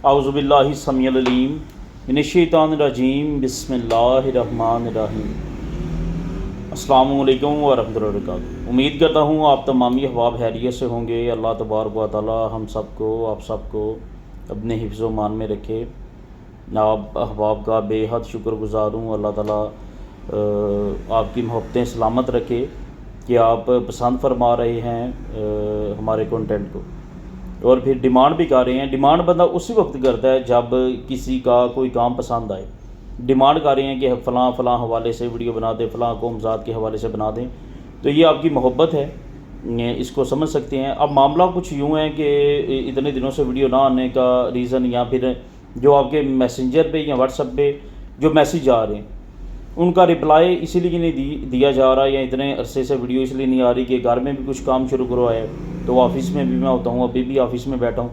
अऊज़ुबिल्लाहि समीउल अलीम मिनश्शैतानिर रजीम बिस्मिल्लाहिर्रहमानिर्रहीम। अस्सलामु अलैकुम व रहमतुल्लाहि व बरकातुहू। उम्मीद करता हूँ आप तमामी अहबाब खैरियत से होंगे। अल्लाह तबारक व तआला हम सबको आप सबको अपने हिफ्ज़ व मान में रखे। आप अहबाब का बेहद शुक्रगुज़ार हूँ। अल्लाह ताला आपकी मोहब्बतें सलामत रखे कि आप पसंद फरमा रहे हैं हमारे कंटेंट को, और फिर डिमांड भी कर रहे हैं। डिमांड बंदा उसी वक्त करता है जब किसी का कोई काम पसंद आए। डिमांड कर रहे हैं कि फ़लाँ फ़लाँ हवाले से वीडियो बना दें, फ़लाँ कौमज़ात के हवाले से बना दें, तो ये आपकी मोहब्बत है, इसको समझ सकते हैं। अब मामला कुछ यूँ है कि इतने दिनों से वीडियो ना आने का रीज़न, या फिर जो आपके मैसेंजर पे या व्हाट्सएप पे जो मैसेज आ रहे हैं उनका रिप्लाई इसीलिए नहीं दिया जा रहा, या इतने अरसे से वीडियो इसलिए नहीं आ रही कि घर में भी कुछ काम शुरू करवाया है, तो ऑफ़िस में भी मैं होता हूँ, अभी भी ऑफ़िस में बैठा हूँ,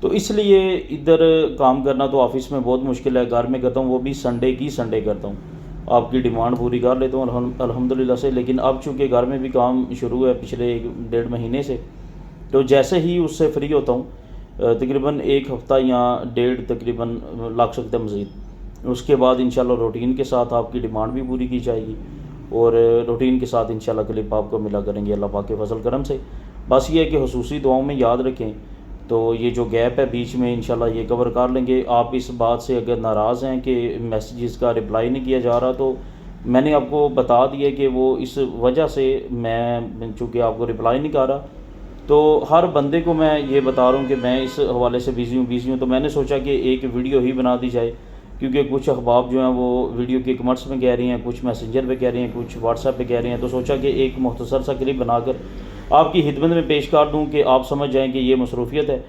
तो इसलिए इधर काम करना तो ऑफ़िस में बहुत मुश्किल है। घर में करता हूँ, वो भी संडे करता हूँ। आपकी डिमांड पूरी कर लेता हूँ अल्हम्दुलिल्लाह से। लेकिन अब चूँकि घर में भी काम शुरू है पिछले 1.5 महीने से, तो जैसे ही उससे फ्री होता हूँ तकरीबन 1 हफ़्ता या 1.5 तकरीबन लग सकता है मज़ीद, उसके बाद इंशाल्लाह रूटीन के साथ आपकी डिमांड भी पूरी की जाएगी, और रूटीन के साथ इंशाल्लाह क्लिप आपको मिला करेंगे अल्लाह पाक के फजल करम से। बस ये है कि हुसूसी दुआओं में याद रखें, तो ये जो गैप है बीच में इंशाल्लाह ये कवर कर लेंगे। आप इस बात से अगर नाराज़ हैं कि मैसेजेस का रिप्लाई नहीं किया जा रहा, तो मैंने आपको बता दिया कि वो इस वजह से मैं चूँकि आपको रिप्लाई नहीं कर रहा, तो हर बंदे को मैं ये बता रहा हूँ कि मैं इस हवाले से बिज़ी हूँ। तो मैंने सोचा कि एक वीडियो ही बना दी जाए, क्योंकि कुछ अहबाब जो हैं वो वीडियो के कमेंट्स में कह रही हैं, कुछ मैसेंजर पे कह रही हैं, कुछ व्हाट्सएप पे कह रही हैं, तो सोचा कि एक मुख्तसर सा क्लिप बनाकर आपकी खिदमत में पेश कर दूं कि आप समझ जाएं कि ये मसरूफियत है।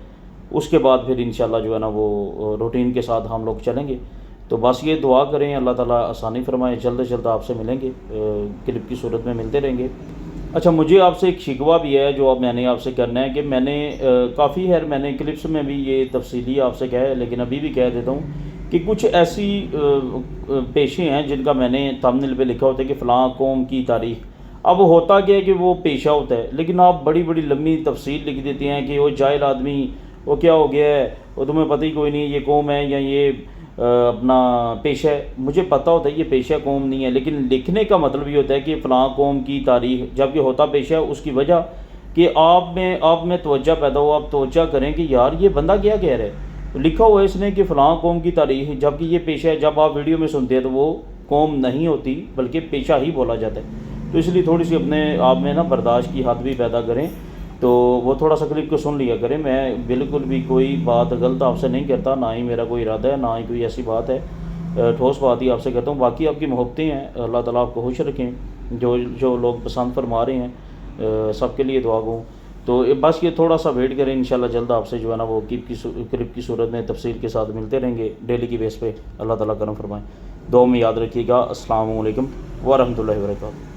उसके बाद फिर इंशाल्लाह जो है ना वो रूटीन के साथ हम लोग चलेंगे। तो बस ये दुआ करें अल्लाह ताला आसानी फरमाए, जल्द से जल्द आपसे मिलेंगे, क्लिप की सूरत में मिलते रहेंगे। अच्छा, मुझे आपसे एक शिकवा भी है जो अब मैंने आपसे करना है कि मैंने काफ़ी खैर मैंने क्लिप्स में भी ये तफसीली आपसे कहा है, लेकिन अभी भी कह देता हूँ कि कुछ ऐसी पेशे हैं जिनका मैंने थंबनेल पे लिखा होता है कि फ़लाँ कौम की तारीख़। अब होता क्या है कि वो पेशा होता है, लेकिन आप बड़ी बड़ी लंबी तफसील लिख देते हैं कि वो जाहिल आदमी, वो क्या हो गया है, वो तुम्हें पता ही कोई नहीं ये कौम है या ये अपना पेशा है। मुझे पता होता है ये पेशा कौम नहीं है, लेकिन लिखने का मतलब ये होता है कि फ़लाँ कौम की तारीख़, जबकि होता पेशा है। उसकी वजह कि आप में तवज्जो पैदा हो, आप तवज्जो करें कि यार ये बंदा क्या कह रहा है। तो लिखा हुआ है इसने कि फ़लाँ कौम की तारीख़, जबकि ये पेशा है। जब आप वीडियो में सुनते हैं तो वो कौम नहीं होती बल्कि पेशा ही बोला जाता है। तो इसलिए थोड़ी सी अपने आप में ना बर्दाश्त की हद भी पैदा करें, तो वो थोड़ा सा क्लिप को सुन लिया करें। मैं बिल्कुल भी कोई बात गलत आपसे नहीं करता, ना ही मेरा कोई इरादा है, ना ही कोई ऐसी बात है, ठोस बात ही आपसे कहता हूँ। बाकी आपकी मोहब्बतें हैं, अल्लाह ताला आपको खुश रखें। जो लोग पसंद फरमा रहे हैं सबके लिए दुआ गो। तो बस ये थोड़ा सा वेट करें, इंशाल्लाह जल्द आपसे जो है ना वो क्लिप की सूरत में तफसील के साथ मिलते रहेंगे डेली की बेस पे। अल्लाह ताला करम फरमाएँ। दुआ में याद रखिएगा। अस्सलामु अलैकुम व रहमतुल्लाहि व बरकातुहू।